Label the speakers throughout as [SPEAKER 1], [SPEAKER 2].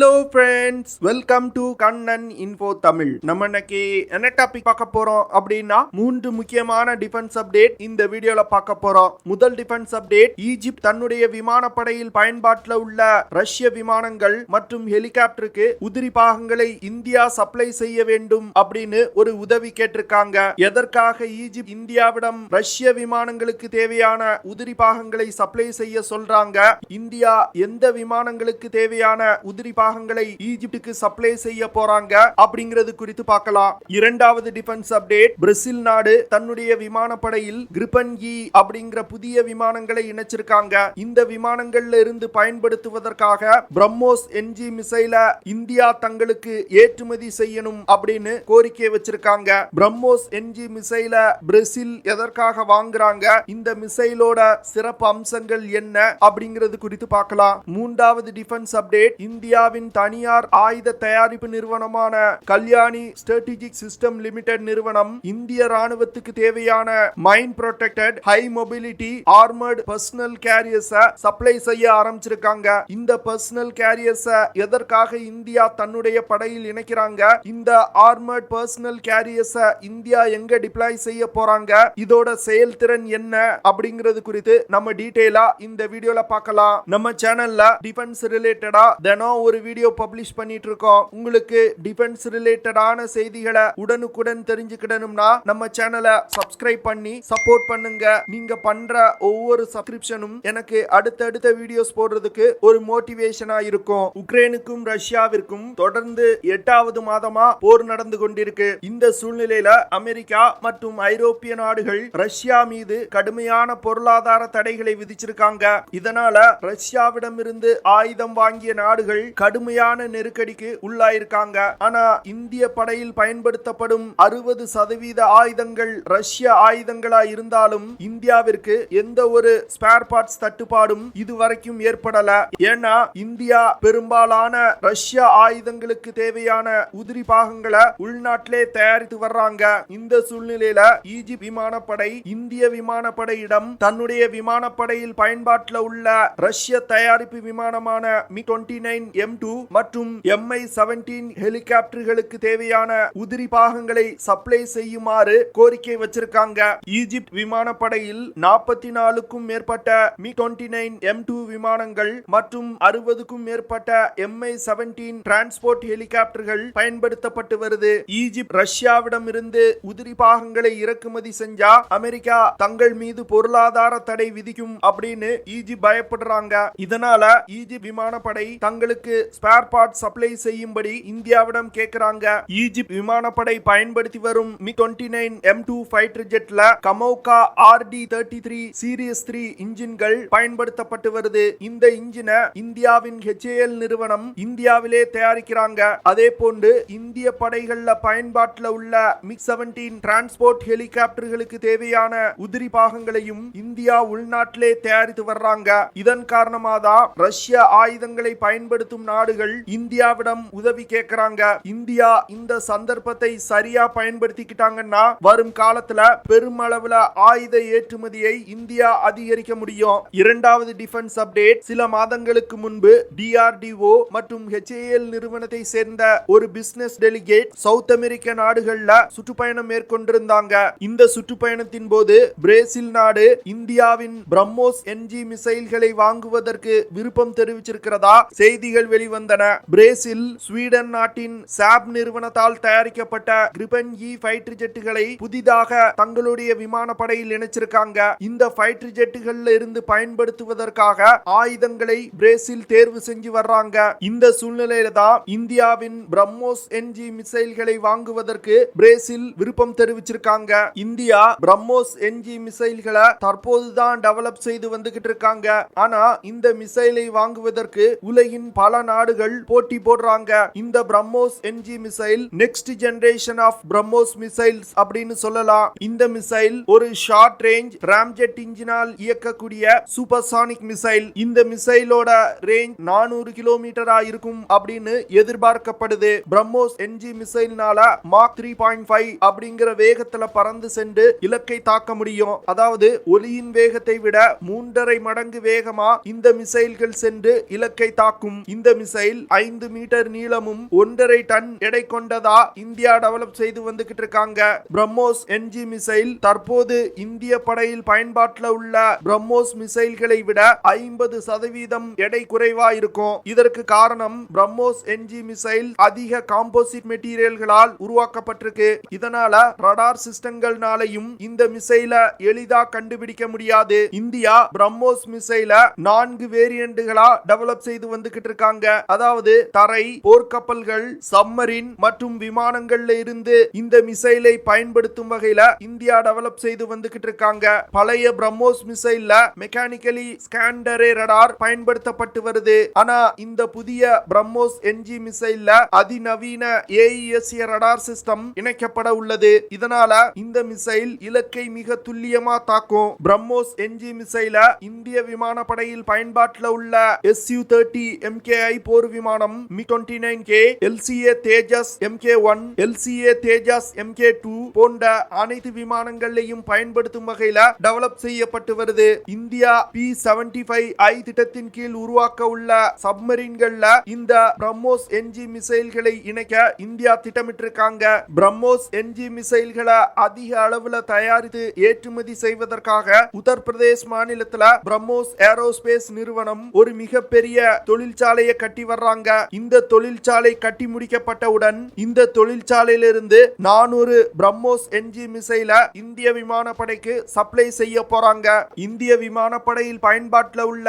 [SPEAKER 1] Hello friends, welcome to Kannan info Tamil. நம்ம இன்னைக்கு என்ன டாபிக் பார்க்க போறோம் அப்படின்னா 3 முக்கியமான டிஃபென்ஸ் அப்டேட் இந்த வீடியோல பார்க்க போறோம். முதல் டிஃபென்ஸ் அப்டேட், ஈஜிப்ட் தன்னுடைய விமானப்படையில் பயன்பாட்டில் உள்ள ரஷ்ய விமானங்கள் மற்றும் ஹெலிகாப்டருக்கு உதிரி பாகங்களை இந்தியா சப்ளை செய்ய வேண்டும் அப்படின்னு ஒரு உதவி கேட்டிருக்காங்க. எதற்காக ஈஜிப்ட் இந்தியாவிடம் ரஷ்ய விமானங்களுக்கு தேவையான உதிரி பாகங்களை சப்ளை செய்ய சொல்றாங்க? இந்தியா எந்த விமானங்களுக்கு தேவையான உதிரி பாகங்களை ஈஜிப்டுக்கு சப்ளை செய்ய போறாங்க அப்படிங்கிறது குறித்து பார்க்கலாம். இரண்டாவது டிஃபென்ஸ் அப்டேட், பிரேசில் நாடு தன்னுடைய விமானப்படையில் gripen-e அப்படிங்கிற புதிய விமானங்களை இணைச்சிருக்காங்க. இந்த விமானங்கள்ல இருந்து பயன்படுத்துவதற்காக Brahmos-NG மிசைல இந்தியா தங்களுக்கு ஏற்றுமதி செய்யணும் அப்படின்னு கோரிக்கை வச்சிருக்காங்க. Brahmos-NG மிசைல பிரேசில் எதற்காக வாங்குறாங்க, இந்த மிசைலோட சிறப்பு அம்சங்கள் என்ன அப்படிங்கிறது குறித்து பார்க்கலாம். மூன்றாவது டிஃபென்ஸ் அப்டேட், இந்தியாவின் தனியார் ஆயுத தயாரிப்பு நிறுவனமான கல்யாணி ஸ்ட்ராட்டஜிக் சிஸ்டம் லிமிடெட் நிறுவனம் இந்திய ராணுவத்துக்கு தேவையான mine protected high mobility armoured personnel carriers supply செய்ய ஆரம்பிச்சிருக்காங்க. இந்த பர்சனல் கேரியர்ஸ் எதற்காக இந்தியா தன்னுடைய படையில் இணைக்கிறாங்க, இந்த ஆர்மர்ட் பர்சனல் கேரியர்ஸ் இந்தியா எங்க டிப்ளாய் செய்ய போறாங்க, இதோட செயல்திறன் என்ன அப்படிங்கிறது குறித்து நம்ம டீடைலா இந்த வீடியோல பார்க்கலாம். நம்ம சேனல்ல டிஃபென்ஸ் ரிலேட்டடா தினம் ஒரு வீடியோ பப்ளிஷ் பண்ணிட்டு இருக்கோம். உங்களுக்கு டிஃபென்ஸ் ரிலேட்டடான செய்திகளை உடனுக்குடன் தெரிஞ்சுக்கிடணும்னா நம்ம சேனலை சப்ஸ்கிரைப் பண்ணி சப்போர்ட் பண்ணுங்க. நீங்க பண்ற ஒவ்வொரு சப்ஸ்கிரிப்ஷனும் எனக்கு அடுத்தடுத்த வீடியோஸ் போடுறதுக்கு ஒரு மோட்டிவேஷனா இருக்கும். உக்ரைனுக்கும் ரஷ்யாவிற்கும் தொடர்ந்து 8வது மாதமா போர் நடந்து கொண்டிருக்கு. இந்த சூழ்நிலையில அமெரிக்கா மற்றும் ஐரோப்பிய நாடுகள் ரஷ்யா மீது கடுமையான பொருளாதார தடைகளை விதிச்சிருக்காங்க. இதனால ரஷ்யாவிடம் இருந்து ஆயுதம் வாங்கிய நாடுகள் கடுமையான நெருக்கடிக்கு உள்ளாயிருக்காங்க. ஆனா இந்திய படையில் பயன்படுத்தப்படும் 60% ஆயுதங்கள் ரஷ்ய ஆயுதங்களா இருந்தாலும் இந்தியாவிற்கு எந்த ஒரு ஸ்பேர் பார்ட்ஸ் தட்டுப்பாடும் இதுவரைக்கும் ஏற்படல. ஏன்னா இந்தியா பெரும்பாலான ரஷ்ய ஆயுதங்களுக்கு தேவையான உதிரி பாகங்களை உள்நாட்டிலே தயாரித்து வர்றாங்க. இந்த சூழ்நிலையில ஈஜிப்ட் விமானப்படை இந்திய விமானப்படையிடம் தன்னுடைய விமானப்படையில் பயன்பாட்டில் உள்ள ரஷ்ய தயாரிப்பு விமானமான Mi-29 M2 மற்றும் Mi-17 ஹெலிகாப்டர்களுக்கு தேவையான உதிரி பாகங்களை சப்ளை செய்யுமாறு கோரிக்கை வச்சிருக்காங்க. ஈஜிப்ட் விமானப்படையில் 44க்கும் மேற்பட்ட Mi-29 M2 விமானங்கள் மற்றும் 60க்கும் மேற்பட்ட Mi-17 டிரான்ஸ்போர்ட் ஹெலிகாப்டர்கள் பயன்படுத்தப்பட்டு வருது. ஈஜிப்ட் ரஷ்யாவிடம் இருந்து உதிரி பாகங்களை இறக்குமதி செஞ்சா அமெரிக்கா தங்கள் மீது பொருளாதார தடை விதிக்கும் அப்படின்னு ஈஜிப்ட் பயப்படுறாங்க. இதனால ஈஜிப்ட் விமானப்படை தங்களுக்கு ஸ்பேர் பார்ட் சப்ளை செய்யும்படி இந்தியாவிடம் கேட்கிறாங்க. ஈஜிப்ட் விமானப்படை பயன்படுத்தி வரும் Mi-29 M2 fighter ஜெட்ல கமோகா RD-33 serious 3 இன்ஜின்கள் பயன்படுத்தப்பட்டு வருது. இந்த இன்ஜினை இந்தியாவின் HAL நிறுவனம் இந்தியாவிலே தயாரிக்கிறாங்க. அதே போன்று இந்திய படைகள்ல பயன்பாட்டில் உள்ள Mi-17 டிரான்ஸ்போர்ட் ஹெலிகாப்டர்களுக்கு தேவையான உதிரி பாகங்களையும் இந்தியா உள்நாட்டிலே தயாரித்து வர்றாங்க. இதன் காரணமாக தான் ரஷ்ய ஆயுதங்களை பயன்படுத்தும் நாடுகள் இந்தியாவிடம் உதவி கேட்கிறாங்க. இந்தியா இந்த சந்தர்ப்பத்தை சரியா பயன்படுத்திக்கிட்டாங்கன்னா வரும் காலத்துல பெருமளவுல ஆயுத ஏற்றுமதியை இந்தியா அதிகரிக்க முடியும். இரண்டாவது டிஃபென்ஸ் அப்டேட், சில மாதங்களுக்கு முன்பு DRDO மற்றும் HAL நிறுவனத்தை சேர்ந்த ஒரு பிசினஸ் டெலிகேட் சவுத் அமெரிக்க நாடுகள்ல சுற்றுப்பயணம் மேற்கொண்டிருந்தாங்க. இந்த சுற்றுப்பயணத்தின் போது பிரேசில் நாடு இந்தியாவின் Brahmos-NG மிசைல்களை வாங்குவதற்கு விருப்பம் தெரிவிச்சிருக்கிறதா செய்திகள் வெளிவந்தன. பிரேசில் ஸ்வீடன் நாட்டின் சாப் நிறுவனத்தால் தயாரிக்கப்பட்ட gripen-e ஃபைட்டர் ஜெட்டுகளை புதிதாக தங்களுடைய விமானப்படையில் இணைச்சிருக்காங்க. இந்த ஃபைட்டர் ஜெட்டுகள்ல இருந்து பயன்படுத்துவதற்காக ஆயுதங்களை பிரேசில் தேர்வு செஞ்சு வர்றாங்க. இந்த சூழ்நிலையில தான் இந்தியாவின் Brahmos-NG மிசைல்களை வாங்குவதற்கு பிரேசில் விருப்பம் தெரிவிச்சிருக்காங்க. இந்தியா Brahmos-NG மிசைல்களை தற்போதுதான் டெவலப் செய்து வந்துகிட்டு இருக்காங்க. ஆனா இந்த மிசைலை வாங்குவதற்கு உலகின் பல நாடுகள் போட்டி போடுறாங்க. இந்த Brahmos-NG missile next generation of BrahMos missiles அப்படின்னு சொல்லலாம். இந்த மிசைல் ஒரு ஷார்ட் ரேஞ்ச் ராம்ஜெட் இன்ஜினால் இயக்கக்கூடிய சூப்பர்சானிக் மிசைல். இந்த மிசைலோட ரேஞ்ச் 400 கிலோமீட்டரா இருக்கும் அப்படின்னு எதிர்பார்க்கப்படுது. Brahmos-NG மிசைல்னால மாக் 3.5 அப்படிங்கிற வேகத்துல பறந்து சென்று இலக்கை தாக்க முடியும். அதாவது ஒலியின் வேகத்தை விட 3.5 மடங்கு வேகமா இந்த மிசைல்கள் சென்று இலக்கை தாக்கும். இந்த மிசைல் 5 மீட்டர் நீளமும் 1.5 டன் எடை கொண்டதா இந்தியா டெவலப் செய்து வந்துகிட்டு இருக்காங்க. Brahmos-NG மிசைல் தற்போது இந்திய படையில் பயன்பாட்டில் உள்ள பிரம்மோஸ் மிசைல்களை விட 50% எடை குறைவா இருக்கும். இதற்கு காரணம் Brahmos-NG மிசைல் அதிக காம்போசிட் மெட்டீரியல்களால் உருவாக்கப்பட்டிருக்கு. இதனால ரடார் சிஸ்டங்கள்னாலையும் இந்த மிசைல எளிதா கண்டுபிடிக்க முடியாது. இந்தியா பிரம்மோஸ் மிசைல 4 வேரியன்ட்களா டெவலப் செய்து வந்துகிட்டு இருக்காங்க. அதாவது தரை, போர்க்கப்பல்கள், சப்மரின் மற்றும் விமானங்கள்ல இருந்து இந்த மிசைலை பயன்படுத்தும் வகையில இந்தியா டெவலப் செய்து வந்துகிட்டு இருக்காங்க. பழைய பிரம்மோஸ் மிசைல்ல மெக்கானிக்கலி ஸ்கேண்டரே ரடார் பயன்படுத்தப்பட்டு வருது. ஆனா இந்த புதிய Brahmos-NG மிசைல்ல அதிநவீன AESA ரடார் சிஸ்டம் இணைக்கப்பட உள்ளது. இதனால இந்த மிசைல் இலக்கை மிக துல்லியமா தாக்கும். Brahmos-NG மிசைல இந்திய விமானப்படையில் பயன்பாட்டில் உள்ள Su-30 MKI போர் விமானம், MiG-29K, LCA தேஜஸ் MK1, LCA தேஜஸ் MK2 போன்ற அனைத்து விமானங்களையும் பயன்படுத்தும் வகையில டெவலப் செய்யப்பட்டு வருது. இந்தியா P-75I திட்டத்தின் கீழ் உருவாக்க உள்ள சப்மரீன்கள்ல இந்த Brahmos-NG மிசைல்களை இணைக்க இந்தியா திட்டமிட்டிருக்காங்க. Brahmos-NG மிசைல்களை அதிக அளவுல தயாரித்து ஏற்றுமதி செய்வதற்காக உத்தரப்பிரதேஷ் மாநிலத்துல பிரம்மோஸ் ஏரோஸ்பேஸ் நிறுவனம் ஒரு மிகப்பெரிய தொழிற்சாலையை கட்டி வர்றாங்க. இந்த தொழிற்சாலை கட்டி முடிக்கப்பட்டவுடன் இந்த தொழிற்சாலையிலிருந்து 400 Brahmos-NG மிசைல இந்திய விமானப்படைக்கு சப்ளை செய்ய போறாங்க. இந்திய விமானப்படையில் பயன்பாட்டில் உள்ள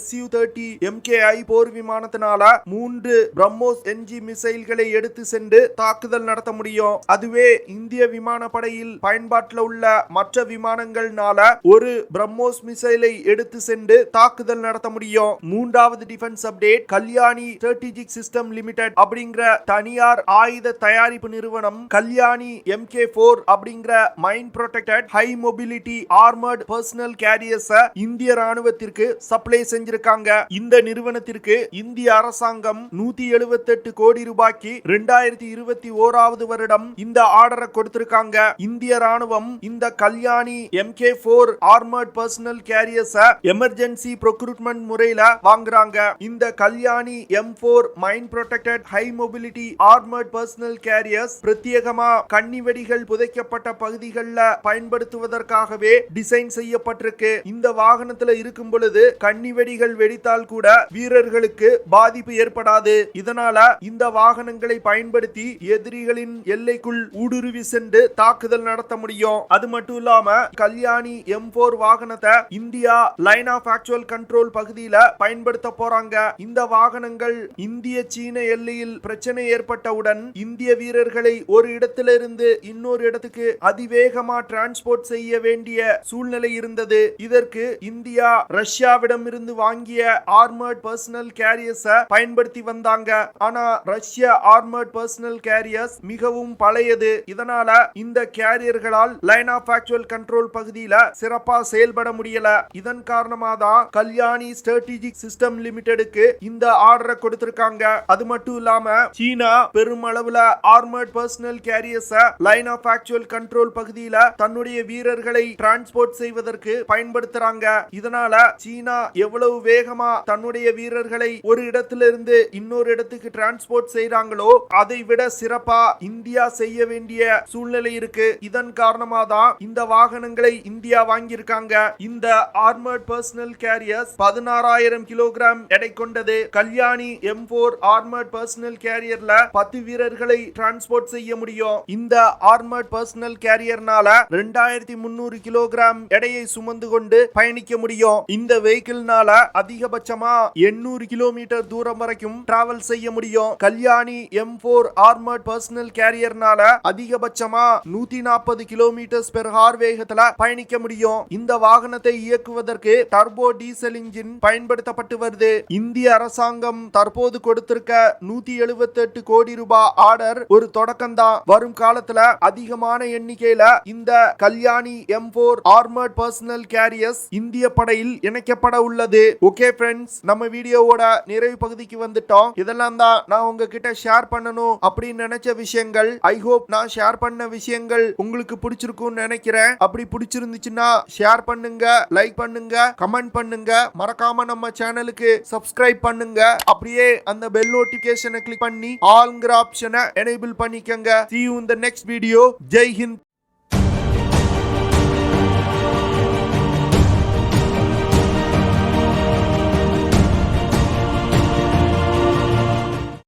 [SPEAKER 1] Su-30 MKI போர் விமானத்தினால 3 Brahmos-NG மிசைல்களை எடுத்து சென்று தாக்குதல் நடத்த முடியும். அதுவே இந்திய விமானப்படையில் பயன்பாட்டில் உள்ள மற்ற விமானங்கள்னால ஒரு பிரம்மோஸ் மிசைலை எடுத்து சென்று தாக்குதல் நடத்த முடியும். மூன்றாவது defence update, Kalyani strategic system limited அப்படிங்கிற தனியார் ஆயுத தயாரிப்பு நிறுவனம் கல்யாணி MK4 அப்படிங்கிற mine protected high mobility armoured personnel carriers இந்திய ராணுவத்திற்கு சப்ளை செஞ்சிருக்காங்க. இந்த நிறுவனத்திற்கு இந்திய அரசாங்கம் 178 கோடி ரூபாய்க்கு 2021 வருடம் இந்த ஆர்டரை கொடுத்திருக்காங்க. இந்திய ராணுவம் இந்த Kalyani MK4 armoured personnel carriers emergency procurement முறையில வாங்குறாங்க. இந்த Kalyani M4 mine protected high mobility armoured personnel carriers பிரத்யேகமா கன்னி வெடிகள் புதைக்கப்பட்ட பகுதிகளில் பயன்படுத்துவதற்காகவே டிசைன் செய்யப்பட்டிருக்கு. இந்த வாகனத்துல இருக்கும் பொழுது கன்னி வெடிகள் வெடித்தால் கூட வீரர்களுக்கு பாதிப்பு ஏற்படாது. இதனால இந்த வாகனங்களை பயன்படுத்தி எதிரிகளின் எல்லைக்குள் ஊடுருவி சென்று தாக்குதல் நடத்த முடியும். அது மட்டும் இல்லாம கல்யாணி M4 வாகனத்தை India line of actual control பகுதியில பயன்படுத்த போறாங்க. இந்த வாகனங்கள் இந்திய சீன எல்லையில் பிரச்சனை ஏற்பட்டவுடன் இந்திய வீரர்களை ஒரு இடத்திலிருந்து இன்னொரு இடத்துக்கு அதிவேகமா டிரான்ஸ்போர்ட் செய்ய வேண்டிய சூழ்நிலை இருந்தது. இதற்கு இந்தியா ரஷ்யாவிடம் இருந்து வாங்கிய ஆர்மர்ட் பர்சனல் கேரியர்ஸ் பயன்படுத்தி வந்தாங்க. ஆனா ரஷ்ய ஆர்மர்ட் பர்சனல் கேரியர்ஸ் மிகவும் பழையது. இதனால இந்த கேரியர்களால் லைன் ஆஃப் ஆக்சுவல் கண்ட்ரோல் பகுதியில சிறப்பா செயல்பட முடியல. இதன் காரணமாக தான் கல்யாணி ஸ்ட்ராட்டஜிக் சிஸ்டம் லிமிடெடுக்கு இந்த ஆர்டரை கொடுத்திருக்காங்க. அது மட்டும் இல்லாம சீனா பெருமளவுல armoured personnel carriers line of actual control பகுதியில தன்னுடைய வீரர்களை டிரான்ஸ்போர்ட் செய்வதற்கு பயன்படுத்துறாங்க. இதனால சீனா எவ்வளவு வேகமா தன்னுடைய வீரர்களை ஒரு இடத்திலிருந்து இன்னொரு இடத்துக்கு டிரான்ஸ்போர்ட் செய்றாங்களோ அதை விட சிறப்பா இந்தியா செய்ய வேண்டிய சூழ்நிலை இருக்கு. இதன் காரணமாக தான் இந்த வாகனங்களை இந்தியா வாங்கியிருக்காங்க. இந்த ஆர்மர்ட் பர்சனல் கேரியர்ஸ் 16,000 கிலோகிராம் எடை கொண்டது. கல்யாணி M4 ஆர்மர்ட் பர்சனல் கேரியர்ல 10 வீரர்களை டிரான்ஸ்போர்ட் செய்ய முடியும். இந்த ஆர்மர்ட் பர்சனல் கேரியர்னால 2300 கிலோகிராம் எடையை சுமந்து கொண்டு பயணிக்க முடியும். இந்த வெஹிக்கிள்னால அதிகபட்சமா 800 கிலோமீட்டர் தூரம் வரைக்கும் டிராவல் செய்ய முடியும். கல்யாணி M4 ஆர்மர்ட் பர்சனல் கேரியர்னால அதிகபட்சமா 140 கிலோமீட்டர் பெர் ஹார் வேகத்துல பயணிக்க முடியும். இந்த வாகனத்தை இயக்குவதற்கு டர்போ டீசல் இன்ஜின் பயன்படுத்தப்பட்டு வருது. இந்திய அரசாங்கம் தற்போது கொடுத்திருக்க 178 கோடி ரூபாய் ஆர்டர் ஒரு தொடக்கம் தான். வரும் காலத்துல அதிகமான எண்ணிக்கையில இந்த Kalyani M4 armoured personnel carriers இந்திய படையில் இணைக்கப்பட உள்ளது. ஓகே ஃப்ரெண்ட்ஸ், நம்ம வீடியோவோட நிறைவு பகுதிக்கு வந்துட்டோம். இதெல்லாம் தான் நான் உங்ககிட்ட ஷேர் பண்ணணும் அப்படின்னு நினைச்ச விஷயங்கள். ஐ ஹோப் நான் ஷேர் பண்ண விஷயங்கள் உங்களுக்கு பிடிச்சிருக்கும்னு நினைக்கிறேன். அப்படி பிடிச்சிருந்துச்சுன்னா ஷேர் பண்ணுங்க, லைக் பண்ணுங்க, கமெண்ட் பண்ணுங்க. மறக்காம நம்ம சேனலுக்கு சப்ஸ்கிரைப் பண்ணுங்க. அப்படியே அந்த பெல் நோட்டிபிகேஷனை கிளிக் பண்ணி ஆல்ங்கிற ஆப்ஷனை எனேபிள் பண்ணிக்கங்க. See you in the next video. Jai Hind.